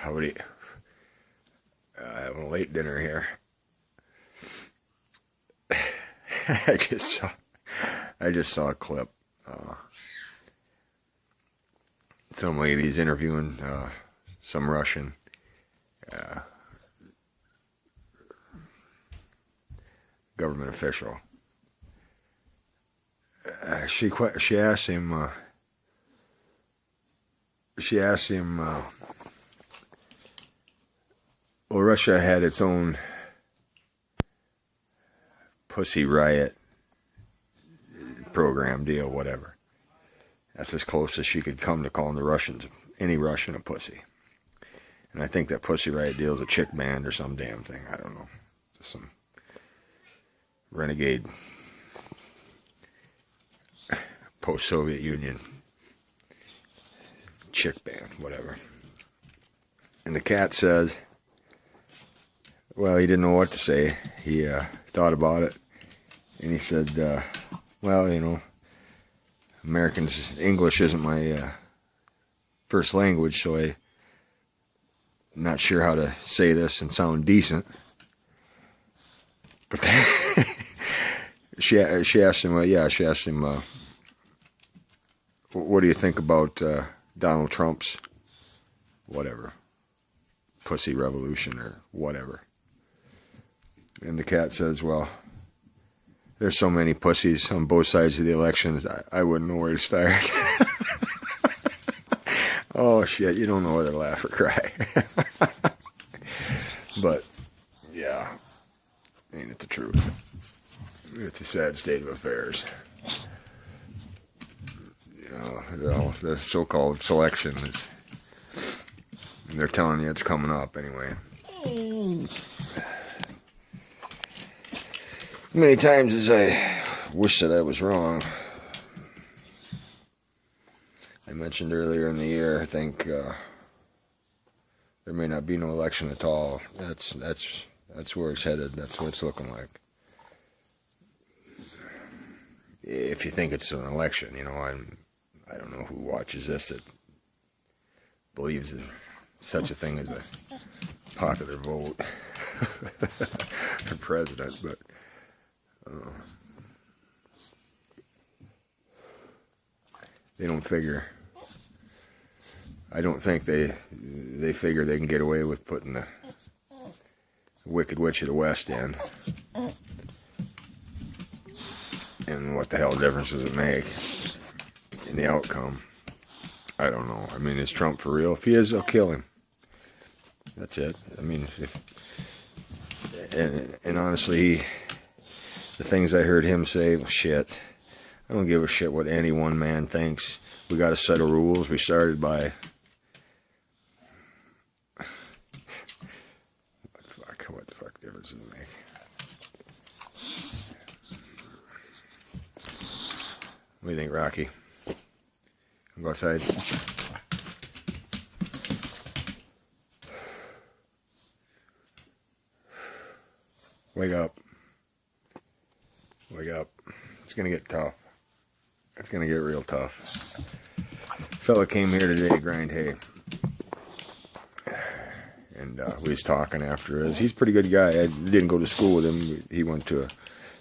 howdy. Having a late dinner here. I just saw a clip. Some lady's interviewing some Russian government official. She asked him. Well, Russia had its own Pussy Riot program deal, whatever. That's as close as she could come to calling the Russians, any Russian, a pussy. And I think that Pussy Riot deal is a chick band or some damn thing. I don't know. Just some renegade post-Soviet Union chick band, whatever. And the cat says, well, he didn't know what to say. He thought about it, and he said, well, you know, Americans, English isn't my first language, so I'm not sure how to say this and sound decent. But she asked him, what do you think about Donald Trump's whatever, pussy revolution or whatever? And the cat says, well, there's so many pussies on both sides of the elections, I wouldn't know where to start. Oh, shit, you don't know whether to laugh or cry. But, yeah, ain't it the truth? It's a sad state of affairs. You know, the so-called selection is, they're telling you it's coming up anyway. Many times as I wish that I was wrong. I mentioned earlier in the year, I think there may not be no election at all. That's where it's headed. That's what it's looking like. If you think it's an election, you know, I don't know who watches this that believes in such a thing as a popular vote for president, but they don't figure. I don't think they figure they can get away with putting the Wicked Witch of the West in. And what the hell difference does it make in the outcome? I don't know. I mean, is Trump for real? If he is, they'll kill him. That's it. I mean, and honestly, the things I heard him say, well, shit, I don't give a shit what any one man thinks. We got a set of rules we started by. What the fuck difference does it make? What do you think, Rocky? I'll go outside. Wake up. Wake up. It's going to get tough. It's going to get real tough. Fella came here today to grind hay. And we was talking after. He's a pretty good guy. I didn't go to school with him. He went to a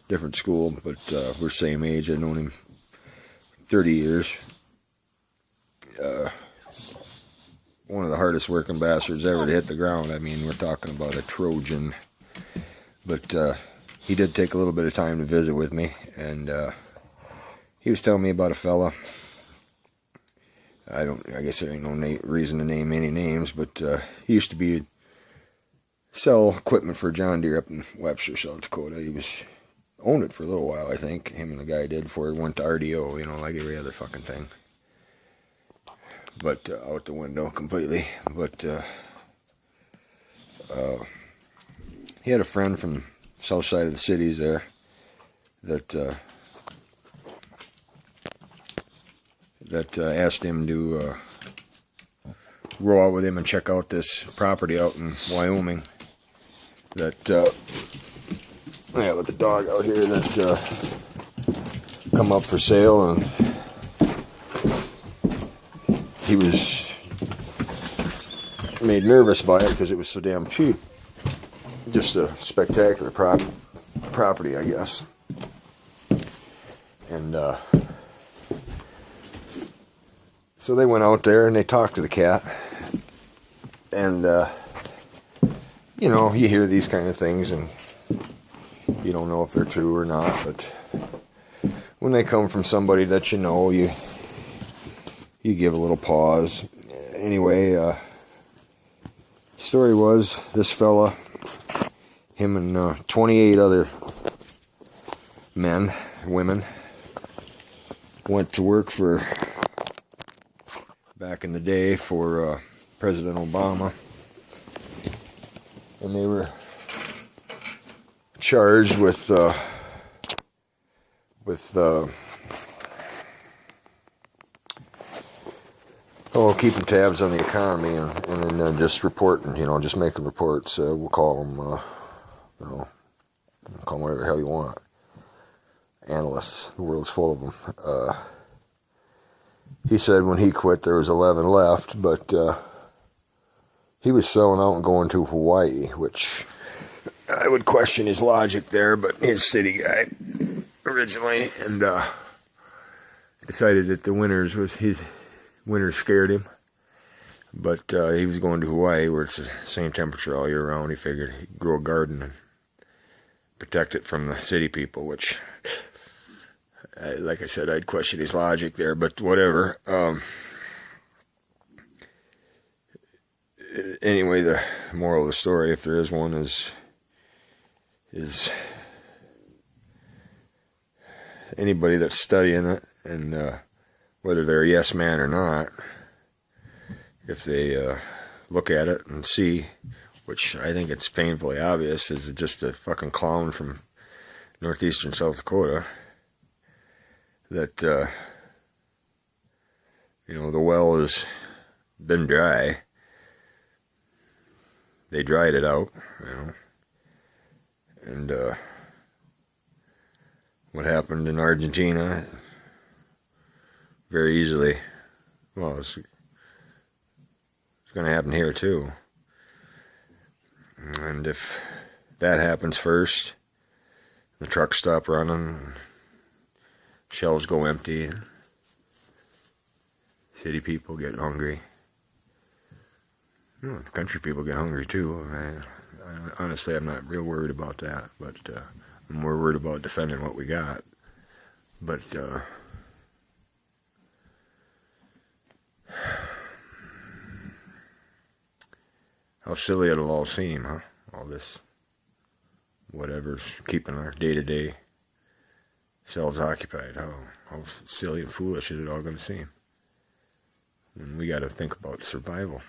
different school, but we're same age. I've known him 30 years. One of the hardest working bastards ever to hit the ground. I mean, we're talking about a Trojan. But he did take a little bit of time to visit with me, and he was telling me about a fella. I guess there ain't no reason to name any names, but he used to sell equipment for John Deere up in Webster, South Dakota. He owned it for a little while, I think. Him and the guy did before he went to RDO, you know, like every other fucking thing. But out the window completely. But he had a friend from south side of the cities there that asked him to roll out with him and check out this property out in Wyoming that yeah, with the dog out here that come up for sale, and he was made nervous by it because it was so damn cheap. Just a spectacular property, I guess. And so they went out there and they talked to the cat. And you know, you hear these kind of things and you don't know if they're true or not, but when they come from somebody that you know, you give a little pause. Anyway, story was this fella, him and 28 other women, went to work for, back in the day, for President Obama, and they were charged with keeping tabs on the economy and then just reporting, you know, just making reports. We'll call them, you know, call them whatever the hell you want. Analysts, the world's full of them. He said when he quit there was 11 left, but he was selling out and going to Hawaii, which I would question his logic there, but he's a city guy originally, and decided that the winters scared him. But he was going to Hawaii where it's the same temperature all year round. He figured he'd grow a garden and protect it from the city people, which, like I said, I'd question his logic there, but whatever. Anyway, the moral of the story, if there is one, is anybody that's studying it, and whether they're a yes man or not, if they look at it and see, which I think it's painfully obvious, is just a fucking clown from northeastern South Dakota, that, you know, the well has been dry. They dried it out, you know, and what happened in Argentina, very easily, well, it's going to happen here too. And if that happens first, the trucks stop running, shelves go empty, city people get hungry. You know, country people get hungry too. Honestly, I'm not real worried about that, but I'm more worried about defending what we got. But how silly it'll all seem, huh? All this, whatever's keeping our day-to-day selves occupied. How silly and foolish is it all going to seem? And we got to think about survival.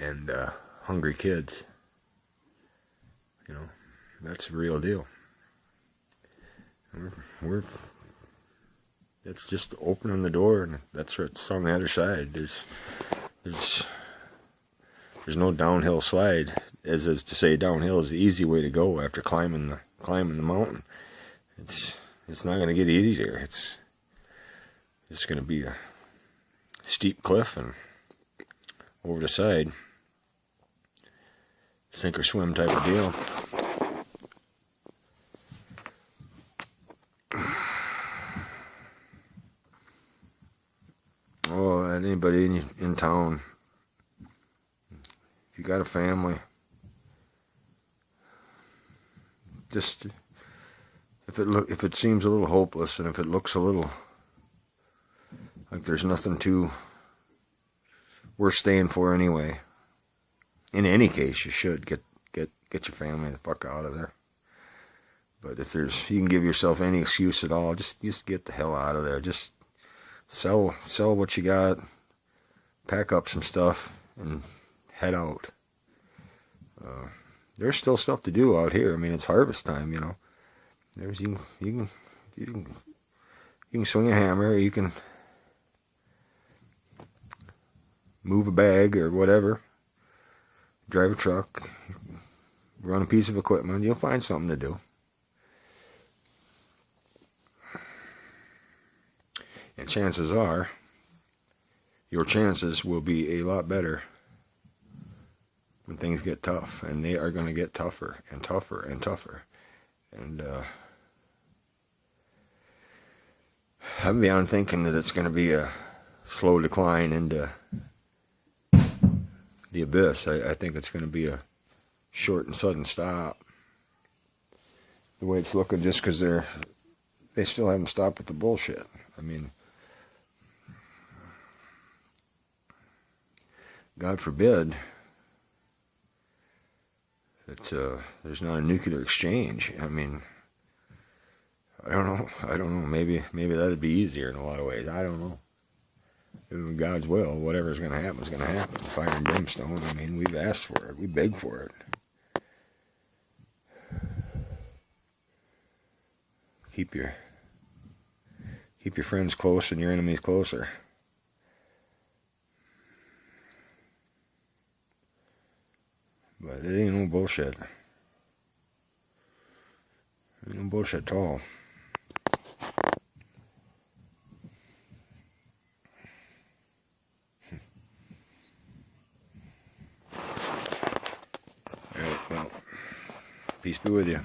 And hungry kids. You know, that's a real deal. It's just opening the door, and that's what's on the other side. There's no downhill slide, as is to say downhill is the easy way to go after climbing the mountain. It's not going to get easier. It's going to be a steep cliff and over the side, sink or swim type of deal. Oh, anybody in town, if you got a family, just if it seems a little hopeless, and if it looks a little like there's nothing worth staying for anyway, in any case, you should get your family the fuck out of there. But if you can give yourself any excuse at all, just get the hell out of there. Just sell what you got, pack up some stuff, and head out. There's still stuff to do out here. I mean, it's harvest time, you know. You can swing a hammer, you can move a bag or whatever, drive a truck, run a piece of equipment. You'll find something to do. And chances are, your chances will be a lot better when things get tough, and they are going to get tougher and tougher and tougher. And I'm beyond thinking that it's going to be a slow decline into the abyss. I think it's going to be a short and sudden stop. The way it's looking, just because they still haven't stopped with the bullshit. I mean, God forbid that there's not a nuclear exchange. I mean, I don't know. Maybe that'd be easier in a lot of ways. I don't know. In God's will, whatever's going to happen is going to happen. Fire and brimstone. I mean, we've asked for it. We begged for it. Keep your friends close and your enemies closer. But it ain't no bullshit. Ain't no bullshit at all. Alright, well, peace be with you.